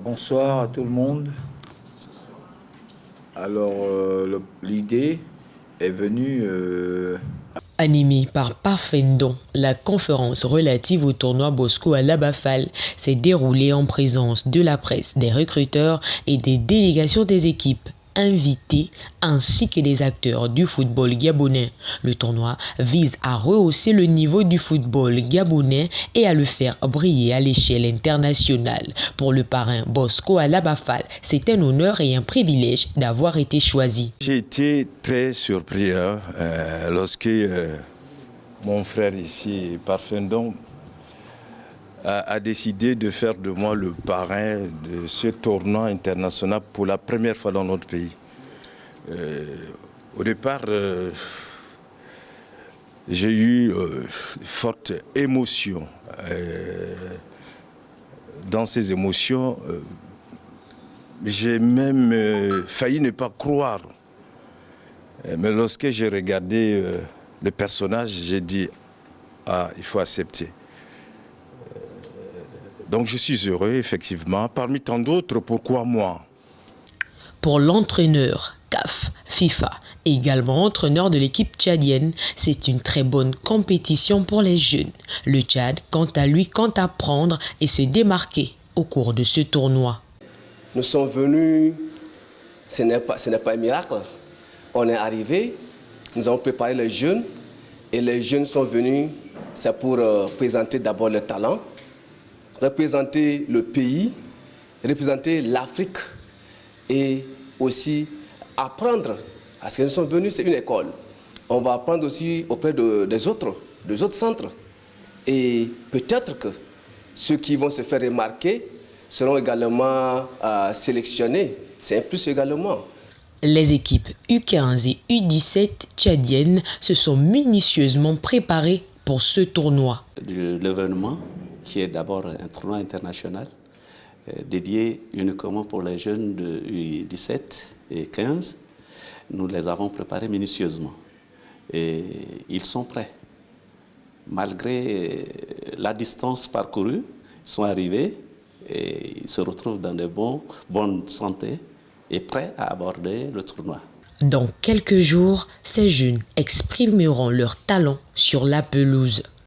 Bonsoir à tout le monde. Alors, l'idée est venue. Animée par Parfendon, la conférence relative au tournoi Bosco à Labafal s'est déroulée en présence de la presse, des recruteurs et des délégations des équipes invités ainsi que des acteurs du football gabonais. Le tournoi vise à rehausser le niveau du football gabonais et à le faire briller à l'échelle internationale. Pour le parrain Bosco à Labafal, c'est un honneur et un privilège d'avoir été choisi. J'ai été très surpris lorsque mon frère ici, Parfendon, a décidé de faire de moi le parrain de ce tournoi international pour la première fois dans notre pays. Au départ, j'ai eu forte émotion. Dans ces émotions, j'ai même failli ne pas croire. Mais lorsque j'ai regardé le personnage, j'ai dit « Ah, il faut accepter ». Donc je suis heureux, effectivement. Parmi tant d'autres, pourquoi moi? Pour l'entraîneur CAF, FIFA, également entraîneur de l'équipe tchadienne, c'est une très bonne compétition pour les jeunes. Le Tchad, quant à lui, compte apprendre et se démarquer au cours de ce tournoi. Nous sommes venus, ce n'est pas un miracle. On est arrivé, nous avons préparé les jeunes et les jeunes sont venus, c'est pour présenter d'abord le talent, représenter le pays, représenter l'Afrique et aussi apprendre. Parce que nous sommes venus, c'est une école. On va apprendre aussi auprès des autres centres. Et peut-être que ceux qui vont se faire remarquer seront également sélectionnés. C'est un plus également. Les équipes U15 et U17 tchadiennes se sont minutieusement préparées pour ce tournoi. L'événement, qui est d'abord un tournoi international, dédié uniquement pour les jeunes de U17 et 15, nous les avons préparés minutieusement. Et ils sont prêts. Malgré la distance parcourue, ils sont arrivés et ils se retrouvent dans de bonne santé et prêts à aborder le tournoi. Dans quelques jours, ces jeunes exprimeront leur talent sur la pelouse.